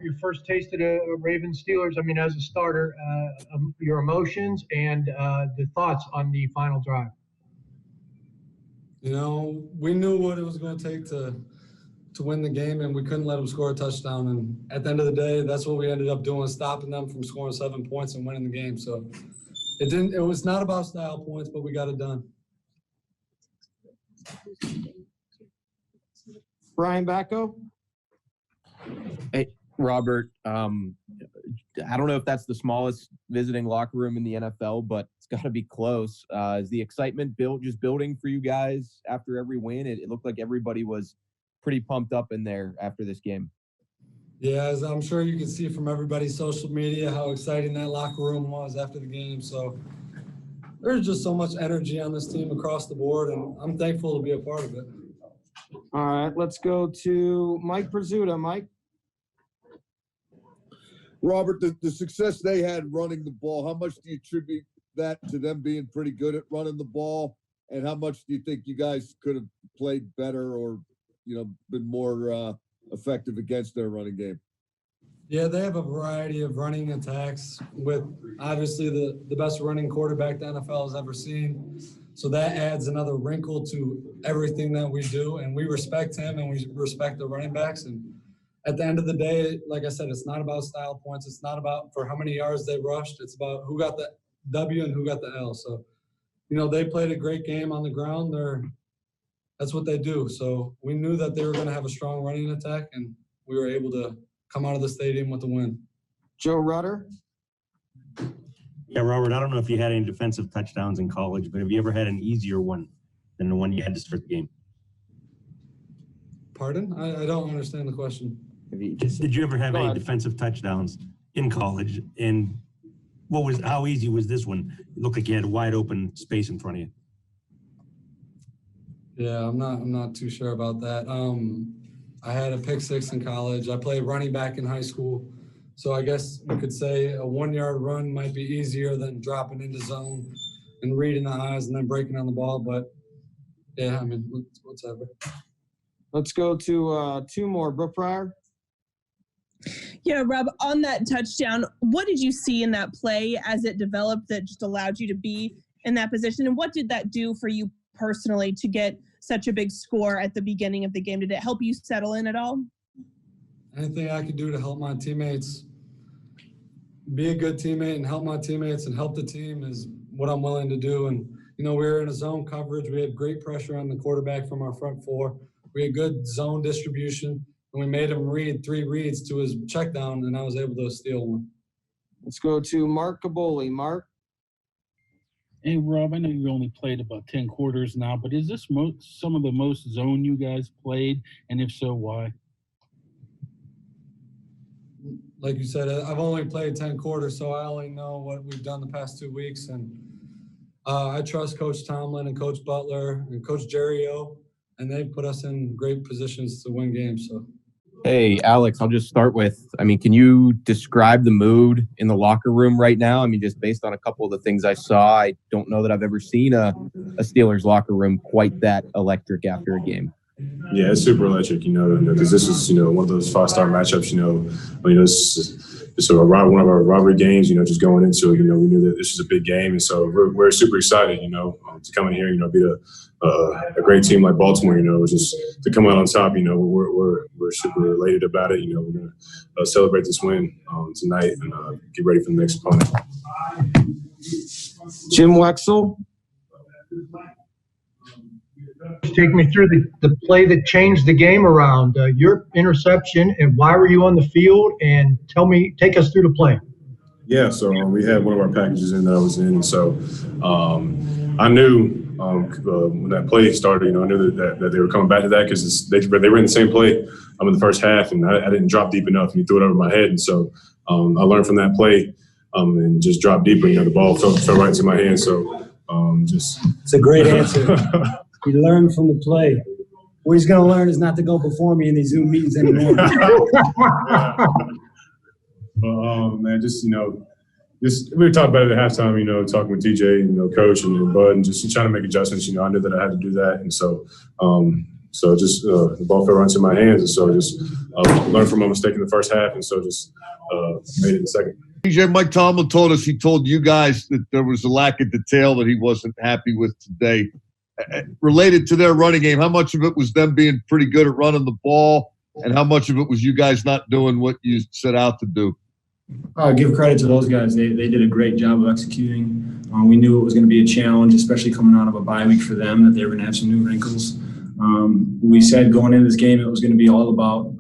your first taste of the Ravens Steelers, I mean, as a starter, your emotions and the thoughts on the final drive. You know, we knew what it was going to take to win the game, and we couldn't let them score a touchdown. And at the end of the day, that's what we ended up doing, stopping them from scoring 7 points and winning the game. So it was not about style points, but we got it done. Brian Bacco? Hey, Robert. I don't know if that's the smallest visiting locker room in the NFL, but it's got to be close. Is the excitement building for you guys after every win? It looked like everybody was pretty pumped up in there after this game. Yeah, as I'm sure you can see from everybody's social media how exciting that locker room was after the game. So there's just so much energy on this team across the board, and I'm thankful to be a part of it. All right, let's go to Mike Prizzuta. Mike? Robert, the success they had running the ball, how much do you attribute that to them being pretty good at running the ball? And how much do you think you guys could have played better or, been more effective against their running game? Yeah, they have a variety of running attacks with obviously the best running quarterback the NFL has ever seen. So that adds another wrinkle to everything that we do. And we respect him and we respect the running backs. And at the end of the day, like I said, it's not about style points. It's not about for how many yards they rushed. It's about who got the W and who got the L. So, they played a great game on the ground. That's what they do. So we knew that they were going to have a strong running attack, and we were able to come out of the stadium with a win. Joe Rutter? Yeah, Robert, I don't know if you had any defensive touchdowns in college, but have you ever had an easier one than the one you had to start the game? Pardon? I don't understand the question. Did you ever have any defensive touchdowns in college? And how easy was this one? It looked like you had wide open space in front of you. Yeah, I'm not too sure about that. I had a pick six in college. I played running back in high school. So I guess you could say a 1 yard run might be easier than dropping into zone and reading the eyes and then breaking on the ball. But yeah, I mean, whatever. Let's go to two more. Brooke Pryor? Yeah, Rob, on that touchdown, what did you see in that play as it developed that just allowed you to be in that position? And what did that do for you personally to get such a big score at the beginning of the game? Did it help you settle in at all? Anything I could do to help my teammates, be a good teammate and help my teammates and help the team is what I'm willing to do. And, we were in a zone coverage. We had great pressure on the quarterback from our front four. We had good zone distribution, and we made him read 3 reads to his check down, and I was able to steal one. Let's go to Mark Caboli. Mark? Hey, Rob, I know you only played about 10 quarters now, but is this some of the most zone you guys played? And if so, why? Like you said, I've only played 10 quarters, so I only know what we've done the past 2 weeks. And I trust Coach Tomlin and Coach Butler and Coach Jerry O, and they've put us in great positions to win games. So. Hey, Alex, I'll just start with, can you describe the mood in the locker room right now? Just based on a couple of the things I saw, I don't know that I've ever seen a Steelers locker room quite that electric after a game. Yeah, it's super electric, because this is, one of those 5-star matchups, it's one of our rivalry games, just going into, we knew that this was a big game. And so we're super excited, to come in here, beat a great team like Baltimore, just to come out on top, we're super elated about it. We're going to celebrate this win tonight and get ready for the next opponent. Jim Wexell. Take me through the play that changed the game around, your interception, and why were you on the field? And take us through the play. Yeah, so we had one of our packages in that I was in, and so I knew when that play started, I knew that they were coming back to that because they were in the same play in the first half, and I didn't drop deep enough, and he threw it over my head, and so I learned from that play and just dropped deeper. The ball fell right into my hand, so It's a great answer. He learned from the play. What he's going to learn is not to go before me in these Zoom meetings anymore. But, man, we were talking about it at halftime, talking with TJ and, Coach and Bud and just trying to make adjustments. I knew that I had to do that. And so, So just the ball fell right into my hands, and so just learned from my mistake in the first half, and so just made it in the second. TJ, Mike Tomlin told us, he told you guys that there was a lack of detail that he wasn't happy with today. Related to their running game, how much of it was them being pretty good at running the ball, and how much of it was you guys not doing what you set out to do? Give credit to those guys. They did a great job of executing. We knew it was going to be a challenge, especially coming out of a bye week for them, that they were going to have some new wrinkles. We said going into this game it was going to be all about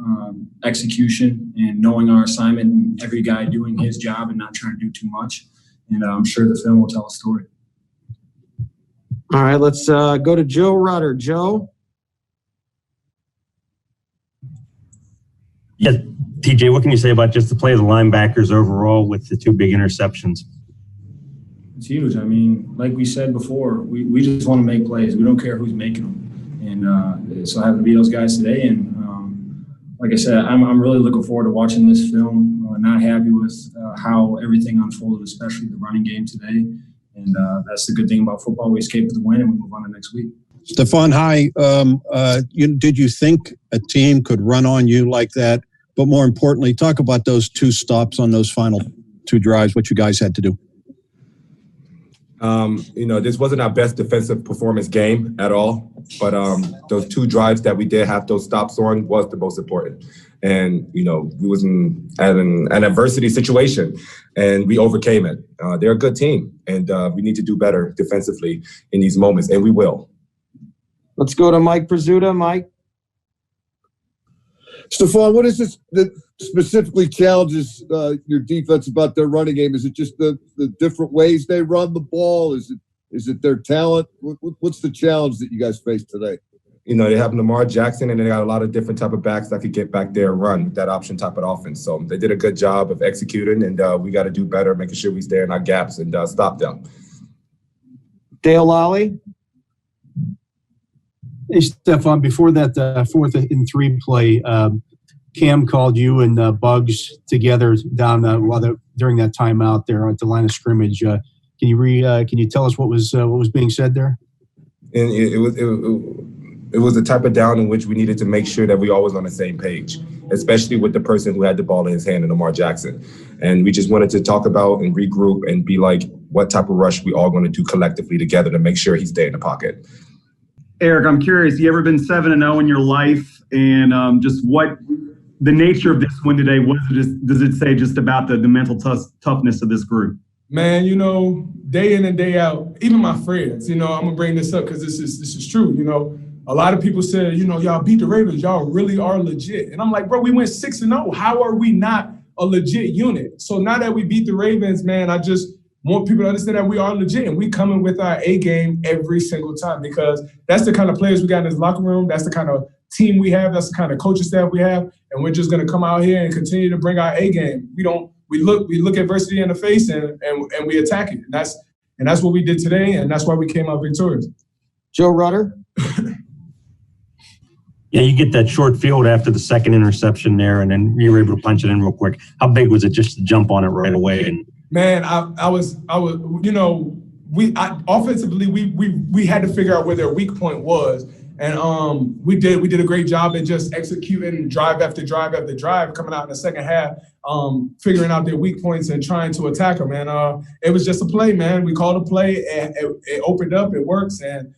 execution and knowing our assignment and every guy doing his job and not trying to do too much. And I'm sure the film will tell a story. All right, let's go to Joe Rutter. Joe? Yeah, TJ, what can you say about just the play of the linebackers overall with the 2 big interceptions? It's huge. I mean, like we said before, we just want to make plays. We don't care who's making them. And so I have to be those guys today. And like I said, I'm really looking forward to watching this film. Not happy with how everything unfolded, especially the running game today. And that's the good thing about football. We escape with the win and we move on to next week. Stephon, hi. Did you think a team could run on you like that? But more importantly, talk about those 2 stops on those final 2 drives, what you guys had to do. This wasn't our best defensive performance game at all. But those 2 drives that we did have those stops on was the most important. And, we was in an adversity situation, and we overcame it. They're a good team, and we need to do better defensively in these moments, and we will. Let's go to Mike Prizzuta. Mike? Stephon, what is this that specifically challenges your defense about their running game? Is it just the different ways they run the ball? Is it their talent? What's the challenge that you guys face today? They have Lamar Jackson, and they got a lot of different type of backs that could get back there and run with that option type of offense. So they did a good job of executing, and we got to do better, making sure we stay in our gaps and stop them. Dale Lally? Hey, Stephon, before that 4th and 3 play, Cam called you and Bugs together down during that timeout there at the line of scrimmage. Can you tell us what was being said there? And it was the type of down in which we needed to make sure that we always on the same page, especially with the person who had the ball in his hand, and Lamar Jackson. And we just wanted to talk about and regroup and be like, what type of rush we all going to do collectively together to make sure he stay in the pocket. Eric, I'm curious, you ever been 7-0 in your life? And just what the nature of this win today, does it say just about the mental toughness of this group? Man, day in and day out, even my friends, I'm going to bring this up because this is true. A lot of people said, y'all beat the Ravens. Y'all really are legit. And I'm like, bro, we went 6-0. How are we not a legit unit? So now that we beat the Ravens, man, I just want people to understand that we are legit, and we coming with our A game every single time, because that's the kind of players we got in this locker room. That's the kind of team we have. That's the kind of coaching staff we have. And we're just going to come out here and continue to bring our A game. We look adversity in the face and we attack it. And that's what we did today. And that's why we came out victorious. Joe Rutter. Yeah, you get that short field after the second interception there, and then you were able to punch it in real quick. How big was it just to jump on it right away? And man, I was, offensively, we had to figure out where their weak point was. And we did a great job at just executing drive after drive after drive, coming out in the second half, figuring out their weak points and trying to attack them. And it was just a play, man. We called a play, and it opened up, it works, and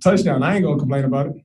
touchdown. I ain't gonna complain about it.